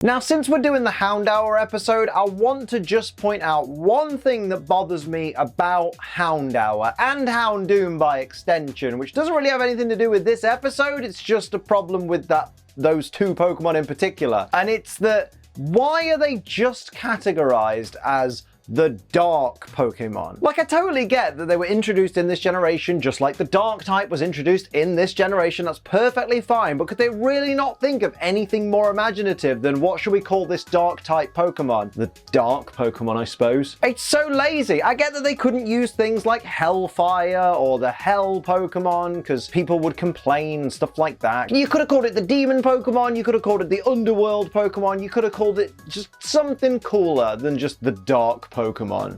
Now, since we're doing the Houndour episode, I want to just point out one thing that bothers me about Houndour, and Houndour by extension, which doesn't really have anything to do with this episode, it's just a problem with those two Pokemon in particular. And it's that, why are they just categorized as the dark Pokemon? Like, I totally get that they were introduced in this generation just like the dark type was introduced in this generation, that's perfectly fine, but could they really not think of anything more imaginative than what should we call this dark type Pokemon? The dark Pokemon, I suppose. It's so lazy. I get that they couldn't use things like Hellfire or the Hell Pokemon because people would complain and stuff like that. You could have called it the Demon Pokemon, you could have called it the Underworld Pokemon, you could have called it just something cooler than just the dark Pokemon.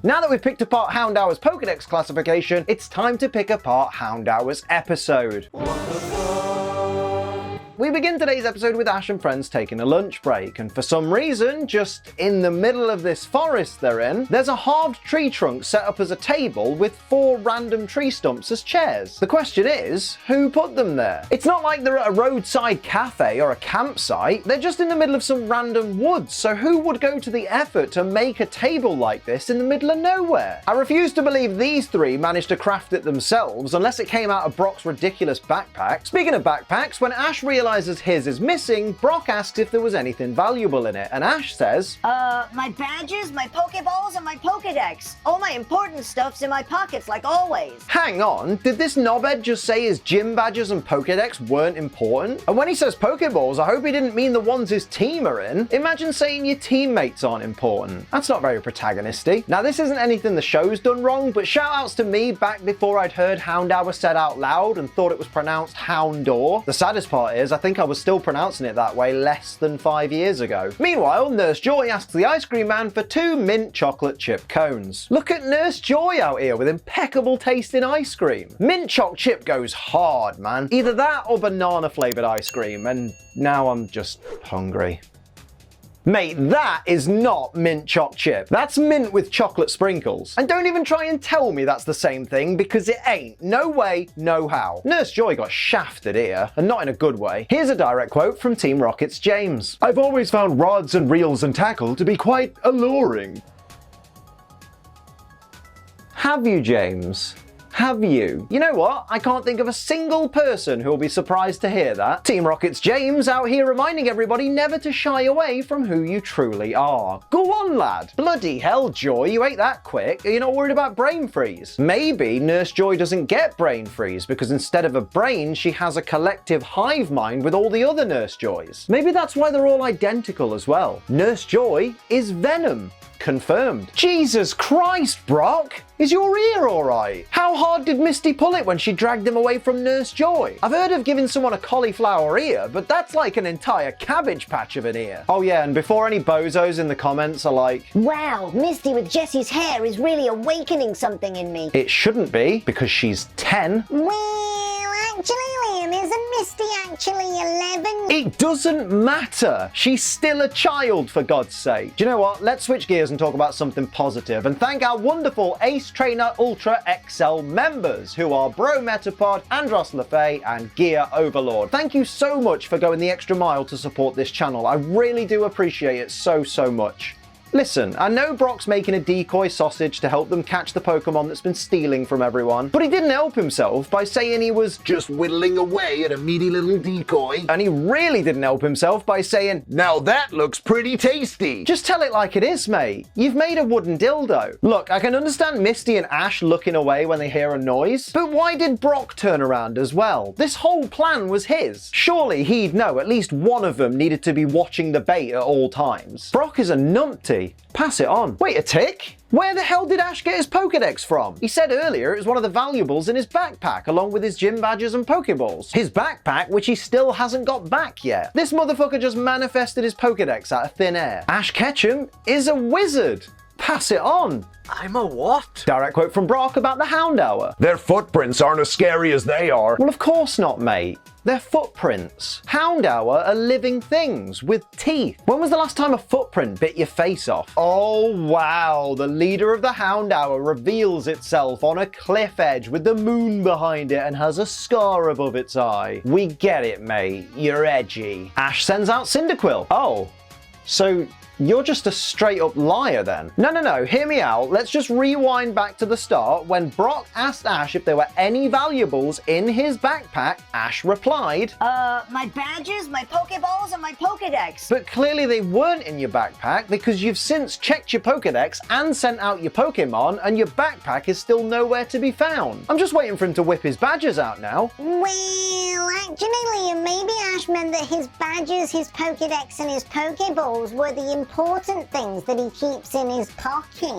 Now that we've picked apart Houndour's Pokedex classification, it's time to pick apart Houndour's episode. We begin today's episode with Ash and friends taking a lunch break, and for some reason, just in the middle of this forest they're in, there's a halved tree trunk set up as a table with 4 random tree stumps as chairs. The question is, who put them there? It's not like they're at a roadside cafe or a campsite, they're just in the middle of some random woods, so who would go to the effort to make a table like this in the middle of nowhere? I refuse to believe these 3 managed to craft it themselves, unless it came out of Brock's ridiculous backpack. Speaking of backpacks, when Ash realizes his is missing, Brock asks if there was anything valuable in it, and Ash says, my badges, my Pokeballs, and my Pokedex. All my important stuff's in my pockets, like always. Hang on, did this knobhead just say his gym badges and Pokedex weren't important? And when he says Pokeballs, I hope he didn't mean the ones his team are in. Imagine saying your teammates aren't important. That's not very protagonisty. Now, this isn't anything the show's done wrong, but shout-outs to me back before I'd heard Houndour said out loud and thought it was pronounced Houndour. The saddest part is, I think I was still pronouncing it that way less than 5 years ago. Meanwhile, Nurse Joy asks the ice cream man for 2 mint chocolate chip cones. Look at Nurse Joy out here with impeccable tasting ice cream. Mint choc chip goes hard, man. Either that or banana flavored ice cream, and now I'm just hungry. Mate, that is not mint choc chip. That's mint with chocolate sprinkles. And don't even try and tell me that's the same thing, because it ain't. No way, no how. Nurse Joy got shafted here, and not in a good way. Here's a direct quote from Team Rocket's James. "I've always found rods and reels and tackle to be quite alluring." Have you, James? Have you? You know what? I can't think of a single person who will be surprised to hear that. Team Rocket's James out here reminding everybody never to shy away from who you truly are. Go on, lad. Bloody hell, Joy, you ate that quick. Are you not worried about brain freeze? Maybe Nurse Joy doesn't get brain freeze because instead of a brain, she has a collective hive mind with all the other Nurse Joys. Maybe that's why they're all identical as well. Nurse Joy is Venom. Confirmed. Jesus Christ, Brock! Is your ear alright? How hard did Misty pull it when she dragged him away from Nurse Joy? I've heard of giving someone a cauliflower ear, but that's like an entire cabbage patch of an ear. Oh yeah, and before any bozos in the comments are like, "Wow, Misty with Jessie's hair is really awakening something in me." It shouldn't be, because she's 10. Well, actually, Liam, isn't Misty actually 11? It doesn't matter. She's still a child, for God's sake. Do you know what? Let's switch gears and talk about something positive and thank our wonderful Ace Trainer Ultra XL members, who are Bro Metapod, Andros LaFay, and Gear Overlord. Thank you so much for going the extra mile to support this channel. I really do appreciate it so much. Listen, I know Brock's making a decoy sausage to help them catch the Pokemon that's been stealing from everyone, but he didn't help himself by saying he was just whittling away at a meaty little decoy. And he really didn't help himself by saying, "Now that looks pretty tasty." Just tell it like it is, mate. You've made a wooden dildo. Look, I can understand Misty and Ash looking away when they hear a noise, but why did Brock turn around as well? This whole plan was his. Surely he'd know at least one of them needed to be watching the bait at all times. Brock is a numpty. Pass it on. Wait a tick. Where the hell did Ash get his Pokedex from? He said earlier it was one of the valuables in his backpack, along with his gym badges and Pokeballs. His backpack, which he still hasn't got back yet. This motherfucker just manifested his Pokedex out of thin air. Ash Ketchum is a wizard. Pass it on. I'm a what? Direct quote from Brock about the Houndour. Their footprints aren't as scary as they are. Well, of course not, mate. They're footprints. Houndour are living things with teeth. When was the last time a footprint bit your face off? Oh wow, the leader of the Houndour reveals itself on a cliff edge with the moon behind it and has a scar above its eye. We get it, mate. You're edgy. Ash sends out Cyndaquil. Oh. So you're just a straight up liar then. No, hear me out. Let's just rewind back to the start. When Brock asked Ash if there were any valuables in his backpack, Ash replied, my badges, my Pokeballs, and my Pokedex. but clearly they weren't in your backpack because you've since checked your Pokedex and sent out your Pokemon and your backpack is still nowhere to be found. I'm just waiting for him to whip his badges out now. Well, actually, Liam, maybe Ash meant that his badges, his Pokedex, and his Pokeballs were the important things that he keeps in his pockets.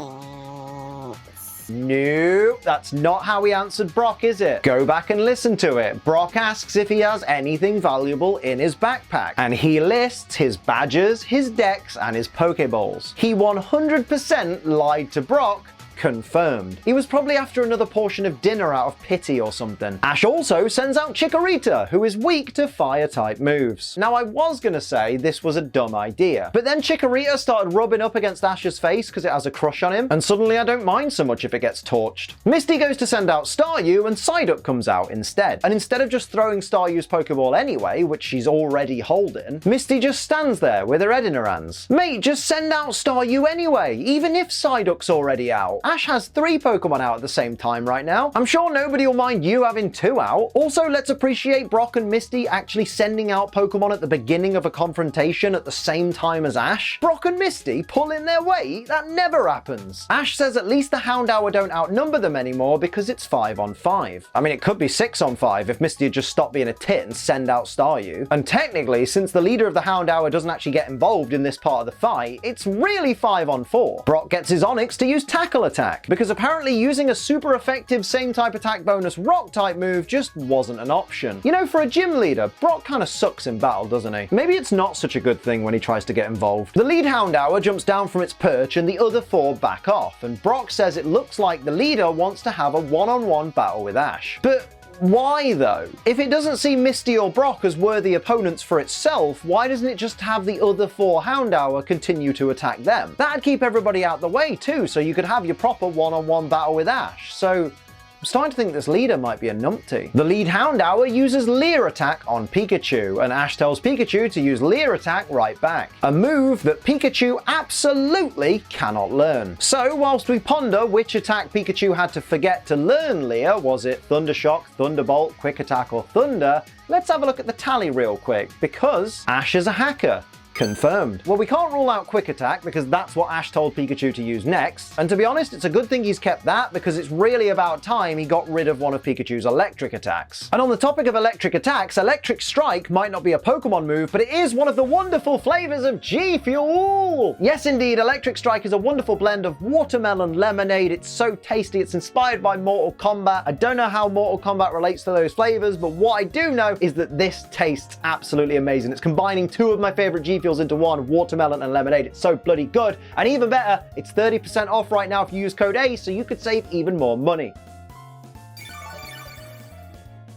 Nope, that's not how he answered Brock, is it? Go back and listen to it. Brock asks if he has anything valuable in his backpack, and he lists his badges, his dex, and his Pokeballs. He 100% lied to Brock. Confirmed. He was probably after another portion of dinner out of pity or something. Ash also sends out Chikorita, who is weak to fire-type moves. Now, I was gonna say this was a dumb idea, but then Chikorita started rubbing up against Ash's face because it has a crush on him, and suddenly I don't mind so much if it gets torched. Misty goes to send out Staryu, and Psyduck comes out instead. And instead of just throwing Staryu's Pokeball anyway, which she's already holding, Misty just stands there with her head in her hands. Mate, just send out Staryu anyway, even if Psyduck's already out. Ash has 3 Pokemon out at the same time right now. I'm sure nobody will mind you having 2 out. Also, let's appreciate Brock and Misty actually sending out Pokemon at the beginning of a confrontation at the same time as Ash. Brock and Misty pulling their weight? That never happens. Ash says at least the Houndour don't outnumber them anymore because it's 5 on 5. I mean, it could be 6 on 5 if Misty had just stopped being a tit and send out Staryu. And technically, since the leader of the Houndour doesn't actually get involved in this part of the fight, it's really 5 on 4. Brock gets his Onix to use Tackle Attack, because apparently using a super effective same type attack bonus rock type move just wasn't an option. You know, for a gym leader, Brock kind of sucks in battle, doesn't he? Maybe it's not such a good thing when he tries to get involved. The lead Houndour jumps down from its perch and the other 4 back off, and Brock says it looks like the leader wants to have a one-on-one battle with Ash. But why though? If it doesn't see Misty or Brock as worthy opponents for itself, why doesn't it just have the other 4 Houndour continue to attack them? That'd keep everybody out the way too, so you could have your proper one-on-one battle with Ash. So I'm starting to think this leader might be a numpty. The lead Houndour uses Leer Attack on Pikachu, and Ash tells Pikachu to use Leer Attack right back. A move that Pikachu absolutely cannot learn. So whilst we ponder which attack Pikachu had to forget to learn Leer, was it Thunder Shock, Thunderbolt, Quick Attack, or Thunder? Let's have a look at the tally real quick, because Ash is a hacker. Confirmed. Well, we can't rule out Quick Attack because that's what Ash told Pikachu to use next. And to be honest, it's a good thing he's kept that because it's really about time he got rid of one of Pikachu's electric attacks. And on the topic of electric attacks, Electric Strike might not be a Pokemon move, but it is one of the wonderful flavors of G Fuel. Yes, indeed, Electric Strike is a wonderful blend of watermelon lemonade. It's so tasty. It's inspired by Mortal Kombat. I don't know how Mortal Kombat relates to those flavors, but what I do know is that this tastes absolutely amazing. It's combining 2 of my favorite G Fuels into one, watermelon and lemonade. It's so bloody good. And even better, it's 30% off right now if you use code ACE, so you could save even more money.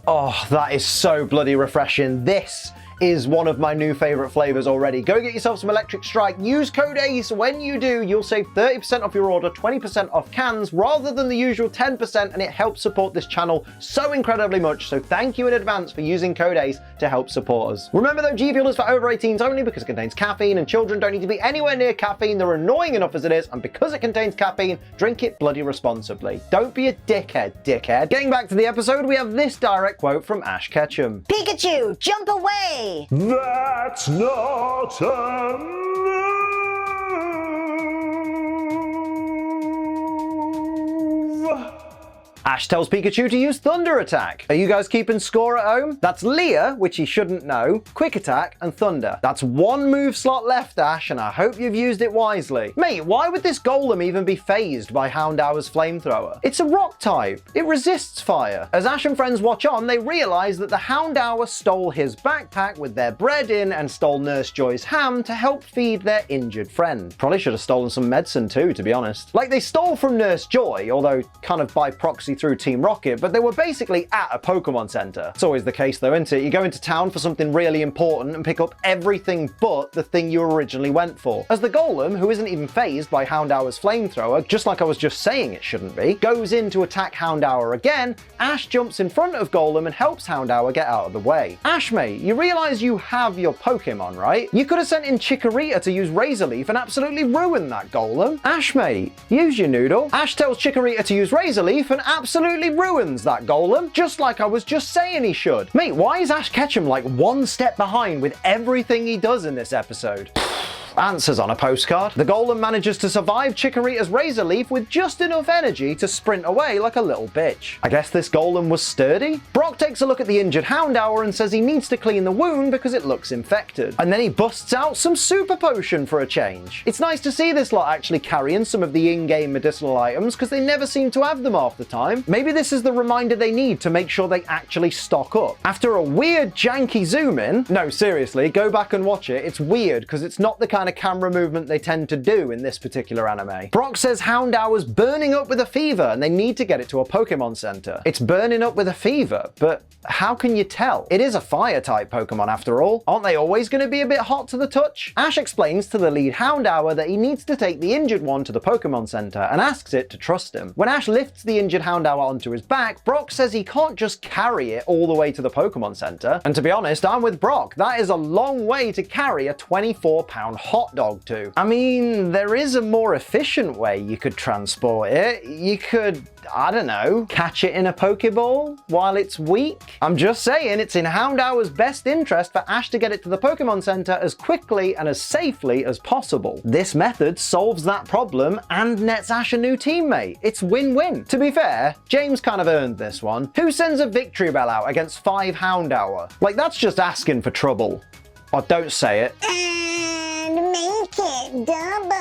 Oh, that is so bloody refreshing. This is one of my new favorite flavors already. Go get yourself some Electric Strike. Use code ACE. When you do, you'll save 30% off your order, 20% off cans, rather than the usual 10%, and it helps support this channel so incredibly much. So thank you in advance for using code ACE to help support us. Remember though, G Fuel is for over 18s only because it contains caffeine, and children don't need to be anywhere near caffeine. They're annoying enough as it is, and because it contains caffeine, drink it bloody responsibly. Don't be a dickhead. Getting back to the episode, we have this direct quote from Ash Ketchum. Pikachu, jump away! That's not a move. Ash tells Pikachu to use Thunder Attack. Are you guys keeping score at home? That's Leer, which he shouldn't know, Quick Attack, and Thunder. That's 1 move slot left, Ash, and I hope you've used it wisely. Mate, why would this Golem even be phased by Houndour's Flamethrower? It's a rock type. It resists fire. As Ash and friends watch on, they realize that the Houndour stole his backpack with their bread in and stole Nurse Joy's ham to help feed their injured friend. Probably should have stolen some medicine too, to be honest. Like, they stole from Nurse Joy, although kind of by proxy through Team Rocket, but they were basically at a Pokemon Center. It's always the case though, isn't it? You go into town for something really important and pick up everything but the thing you originally went for. As the Golem, who isn't even fazed by Houndour's flamethrower, just like I was just saying it shouldn't be, goes in to attack Houndour again, Ash jumps in front of Golem and helps Houndour get out of the way. Ash mate, you realize you have your Pokemon, right? You could have sent in Chikorita to use Razor Leaf and absolutely ruin that Golem. Ash mate, use your noodle. Ash tells Chikorita to use Razor Leaf and absolutely ruins that Golem, just like I was just saying he should. Mate, why is Ash Ketchum like one step behind with everything he does in this episode? Answers on a postcard. The Golem manages to survive Chikorita's Razor Leaf with just enough energy to sprint away like a little bitch. I guess this Golem was sturdy? Brock takes a look at the injured Houndour and says he needs to clean the wound because it looks infected. And then he busts out some super potion for a change. It's nice to see this lot actually carrying some of the in-game medicinal items because they never seem to have them half the time. Maybe this is the reminder they need to make sure they actually stock up. After a weird janky zoom in, no seriously, go back and watch it, it's weird because it's not the kind of camera movement they tend to do in this particular anime. Brock says Houndour's burning up with a fever and they need to get it to a Pokemon Center. It's burning up with a fever, but how can you tell? It is a fire type Pokemon after all. Aren't they always going to be a bit hot to the touch? Ash explains to the lead Houndour that he needs to take the injured one to the Pokemon Center and asks it to trust him. When Ash lifts the injured Houndour onto his back, Brock says he can't just carry it all the way to the Pokemon Center. And to be honest, I'm with Brock. That is a long way to carry a 24-pound hot dog to. I mean, there is a more efficient way you could transport it. You could, I don't know, catch it in a Pokeball while it's weak. I'm just saying, it's in Houndour's best interest for Ash to get it to the Pokemon Center as quickly and as safely as possible. This method solves that problem and nets Ash a new teammate. It's win-win. To be fair, James kind of earned this one. Who sends a victory bell out against 5 Houndour? Like, that's just asking for trouble. Or don't say it. And make it double.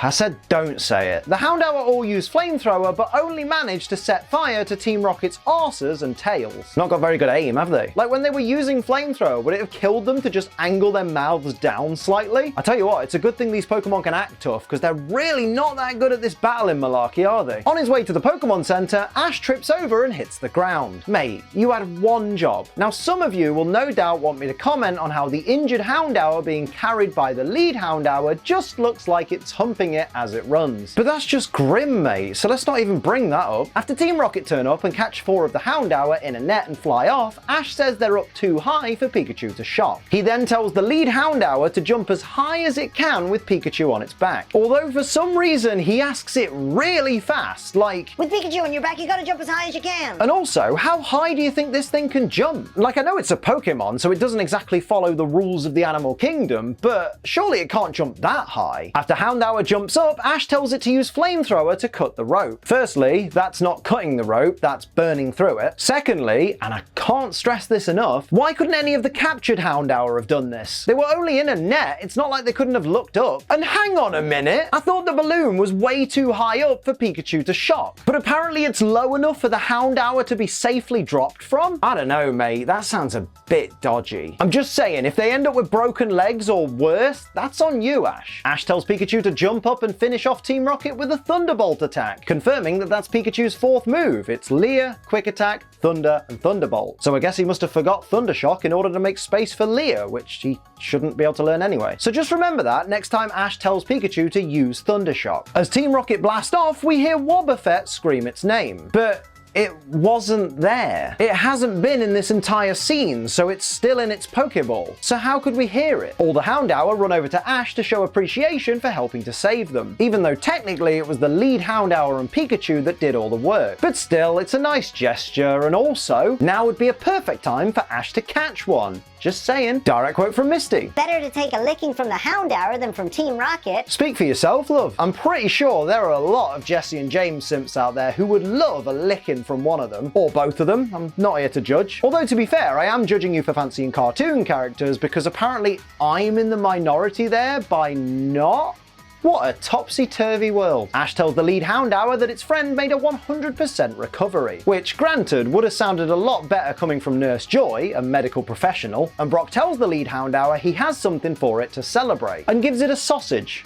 I said don't say it. The Houndour all use Flamethrower, but only managed to set fire to Team Rocket's arses and tails. Not got very good aim, have they? Like when they were using Flamethrower, would it have killed them to just angle their mouths down slightly? I tell you what, it's a good thing these Pokemon can act tough, because they're really not that good at this battling malarkey, are they? On his way to the Pokemon Center, Ash trips over and hits the ground. Mate, you had one job. Now some of you will no doubt want me to comment on how the injured Houndour being carried by the lead Houndour just looks like it's humping it as it runs. But that's just grim, mate, so let's not even bring that up. After Team Rocket turn up and catch 4 of the Houndour in a net and fly off, Ash says they're up too high for Pikachu to shop. He then tells the lead Houndour to jump as high as it can with Pikachu on its back. Although for some reason he asks it really fast, like, With Pikachu on your back, you gotta jump as high as you can. and also, how high do you think this thing can jump? Like, I know it's a Pokemon, so it doesn't exactly follow the rules of the animal kingdom, but surely it can't jump that high. After Houndour jumps up, Ash tells it to use Flamethrower to cut the rope. Firstly, that's not cutting the rope, that's burning through it. Secondly, and I can't stress this enough, why couldn't any of the captured Houndour have done this? They were only in a net, it's not like they couldn't have looked up. And hang on a minute, I thought the balloon was way too high up for Pikachu to shop, but apparently it's low enough for the Houndour to be safely dropped from? I don't know, mate, that sounds a bit dodgy. I'm just saying, if they end up with broken legs or worse, that's on you, Ash. Ash tells Pikachu to jump up and finish off Team Rocket with a Thunderbolt attack, confirming that that's Pikachu's 4th move. It's Leer, Quick Attack, Thunder, and Thunderbolt. So I guess he must have forgot Thundershock in order to make space for Leer, which he shouldn't be able to learn anyway. So just remember that next time Ash tells Pikachu to use Thundershock. As Team Rocket blast off, we hear Wobbuffet scream its name. But it wasn't there. It hasn't been in this entire scene, so it's still in its Pokeball. So how could we hear it? All the Houndour run over to Ash to show appreciation for helping to save them, even though technically it was the lead Houndour and Pikachu that did all the work. But still, it's a nice gesture, and also, now would be a perfect time for Ash to catch one. Just saying. Direct quote from Misty. Better to take a licking from the Houndour than from Team Rocket. Speak for yourself, love. I'm pretty sure there are a lot of Jesse and James simps out there who would love a licking from one of them, or both of them. I'm not here to judge. Although to be fair, I am judging you for fancying cartoon characters because apparently I'm in the minority there by not. What a topsy-turvy world. Ash tells the lead Houndour that its friend made a 100% recovery, which granted would have sounded a lot better coming from Nurse Joy, a medical professional, and Brock tells the lead Houndour he has something for it to celebrate, and gives it a sausage.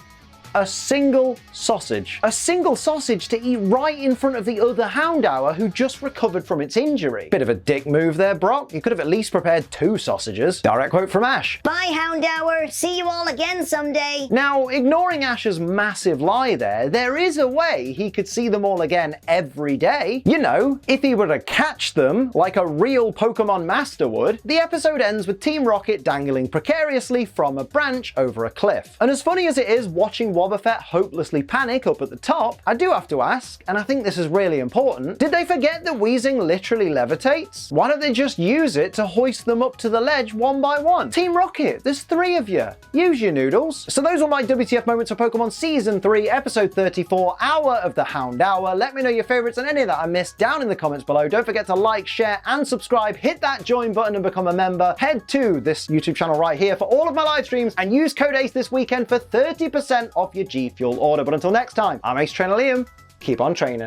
a single sausage. A single sausage to eat right in front of the other Houndour who just recovered from its injury. Bit of a dick move there, Brock. You could have at least prepared 2 sausages. Direct quote from Ash. Bye, Houndour. See you all again someday. Now, ignoring Ash's massive lie there is a way he could see them all again every day. You know, if he were to catch them like a real Pokemon master would. The episode ends with Team Rocket dangling precariously from a branch over a cliff. And as funny as it is watching Wobbuffet hopelessly panic up at the top, I do have to ask, and I think this is really important, did they forget that Weezing literally levitates? Why don't they just use it to hoist them up to the ledge one by one? Team Rocket, there's 3 of you. Use your noodles. So those were my WTF moments for Pokemon Season 3, Episode 34, Hour of the Houndour. Let me know your favorites and any that I missed down in the comments below. Don't forget to like, share, and subscribe. Hit that join button and become a member. Head to this YouTube channel right here for all of my live streams and use code ACE this weekend for 30% off your G Fuel order. But until next time, I'm Ace Trainer Liam. Keep on training.